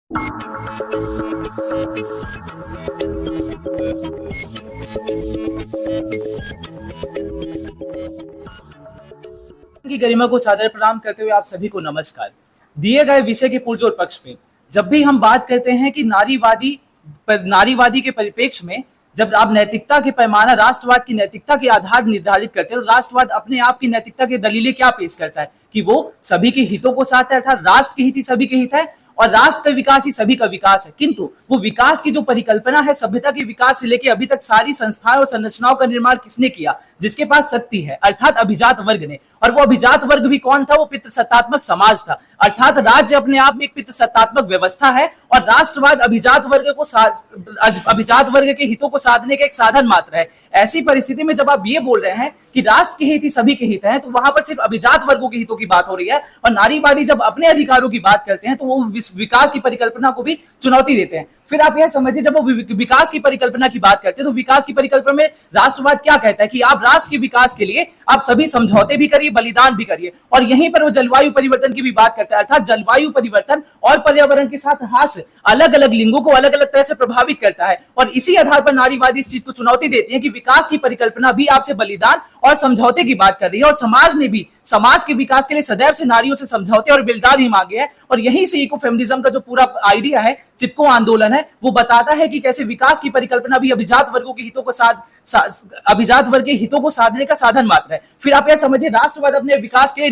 की गरिमा को सादर प्रणाम करते हुए आप सभी को नमस्कार। दिए गए विषय के पुरजोर पक्ष पे जब भी हम बात करते हैं कि नारीवादी के परिप्रेक्ष्य में जब आप नैतिकता के पैमाना राष्ट्रवाद की नैतिकता के आधार निर्धारित करते हैं तो राष्ट्रवाद अपने आप की नैतिकता के दलीलें क्या पेश करता है कि वो सभी के हितों को साथ है, अर्थात राष्ट्र के हित ही सभी के हित है और राष्ट्र का विकास ही सभी का विकास है। किंतु वो विकास की जो परिकल्पना है, सभ्यता के विकास से लेकर अभी तक सारी संस्थाएं और संरचनाओं का निर्माण किसने किया? जिसके पास शक्ति है, अर्थात अभिजात वर्ग ने। और वो अभिजात वर्ग भी कौन था? वो पितृसत्तात्मक समाज था, अर्थात राज्य अपने आप में एक पितृसत्तात्मक व्यवस्था है और राष्ट्रवाद अभिजात वर्ग के हितों को साधने का एक साधन मात्र है। ऐसी परिस्थिति में जब आप ये बोल रहे हैं कि राष्ट्र के हित ही सभी के हित हैं, तो वहां पर सिर्फ अभिजात वर्गों के हितों की बात हो रही है। और नारीवादी जब अपने अधिकारों की बात करते हैं तो वो विकास की परिकल्पना को भी चुनौती देते हैं। फिर आप यह समझिए, जब वो विकास की परिकल्पना की बात करते हैं तो विकास की परिकल्पना में राष्ट्रवाद क्या कहता है कि आप राष्ट्र के विकास के लिए आप सभी समझौते भी करिए, बलिदान भी करिए। और यहीं पर वो जलवायु परिवर्तन की भी बात करता है, अर्थात जलवायु परिवर्तन और पर्यावरण के साथ हास्य अलग अलग लिंगों को अलग अलग तरह से प्रभावित करता है। और इसी आधार पर नारीवादी इस चीज को चुनौती देती है कि विकास की परिकल्पना भी आपसे बलिदान और समझौते की बात कर रही है। और समाज ने भी समाज के विकास के लिए सदैव से नारियों से समझौते और बलिदान ही मांगे हैं। और यहीं से इको फेमिनिज्म का जो पूरा आइडिया है, चिपको आंदोलन है, वो बताता है कि कैसे विकास की परिकल्पना भी अभिजात वर्गों के हितों को अभिजात वर्ग के हितों को साधने का साधन मात्र है। फिर आप यह समझिए, राष्ट्रवाद अपने विकास के लिए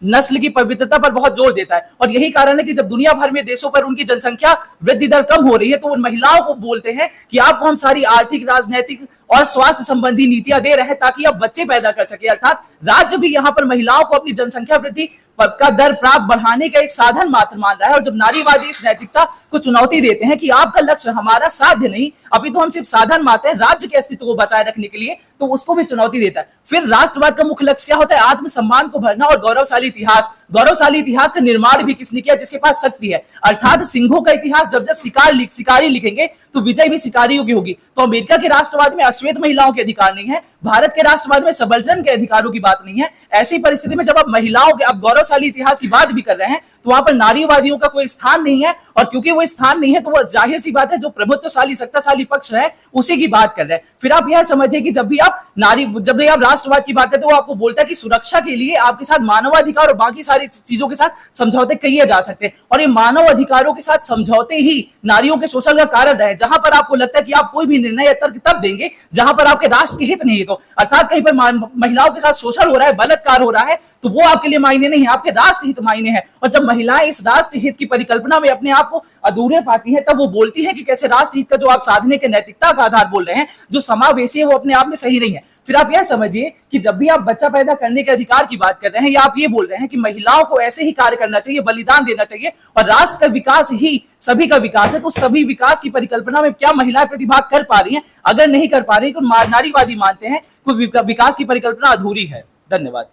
नस्ल की पवित्रता पर बहुत जोर देता है। और यही कारण है कि जब दुनिया भर में देशों पर उनकी जनसंख्या वृद्धि दर कम हो रही है तो वो महिलाओं को बोलते हैं कि आपको हम सारी आर्थिक, राजनीतिक और स्वास्थ्य संबंधी नीतियां दे रहे हैं ताकि आप बच्चे पैदा कर सके। अर्थात राज्य भी यहाँ पर महिलाओं को अपनी जनसंख्या वृद्धि का दर प्राप्त बढ़ाने का एक साधन मात्र मान रहा है। और जब नारीवादी इस नैतिकता को चुनौती देते हैं कि आपका लक्ष्य हमारा साध्य नहीं, अभी तो हम सिर्फ साधन मात्र हैं राज्य के अस्तित्व को बचाए रखने के लिए, तो उसको भी चुनौती देता है। फिर राष्ट्रवाद का मुख्य लक्ष्य क्या होता है? आत्मसम्मान को भरना और गौरवशाली इतिहास। गौरवशाली इतिहास का निर्माण भी किसने किया? जिसके पास शक्ति है, अर्थात सिंहों का इतिहास। जब शिकारी लिखेंगे तो विजय भी शिकारियों की होगी। तो अमेरिका के राष्ट्रवाद में अश्वेत महिलाओं के अधिकार नहीं है, भारत के राष्ट्रवाद में सबल्टन के अधिकारों की बात नहीं है। ऐसी परिस्थिति में जब आप महिलाओं के आप गौरवशाली इतिहास की बात भी कर रहे हैं तो वहां पर नारीवादियों का कोई स्थान नहीं है। और क्योंकि वो स्थान नहीं है तो वो जाहिर सी बात है जो प्रभुत्वशाली सत्ताशाली पक्ष है उसी की बात कर रहे हैं। फिर आप यह समझिए कि जब भी आप राष्ट्रवाद की बात करते हैं तो वो आपको बोलता है कि सुरक्षा के लिए आपके साथ मानवाधिकार और बाकी सारी चीजों के साथ समझौते किए जा सकते हैं। और ये मानव अधिकारों के साथ समझौते ही नारियों के शोषण का कारण रहे। जहां पर आपको लगता है कि आप कोई भी निर्णय या तर्क तब देंगे जहां पर आपके राष्ट्र के हित नहीं है, तो अर्थात कहीं पर महिलाओं के साथ शोषण हो रहा है, बलात्कार हो रहा है, तो वो आपके लिए मायने नहीं है, आपके राष्ट्र हित मायने हैं। और जब महिलाएं इस राष्ट्र हित की परिकल्पना में अपने आप को अधूरे पाती है तब वो बोलती है कि कैसे राष्ट्र हित का जो आप साधने के नैतिकता का आधार बोल रहे हैं, जो समावेशी है, वो अपने आप में सही नहीं है। फिर आप यह समझिए कि जब भी आप बच्चा पैदा करने के अधिकार की बात कर रहे हैं या आप ये बोल रहे हैं कि महिलाओं को ऐसे ही कार्य करना चाहिए, बलिदान देना चाहिए और राष्ट्र का विकास ही सभी का विकास है, तो सभी विकास की परिकल्पना में क्या महिलाएं प्रतिभाग कर पा रही हैं? अगर नहीं कर पा रही तो नारीवादी मानते हैं कि विकास की परिकल्पना अधूरी है। धन्यवाद।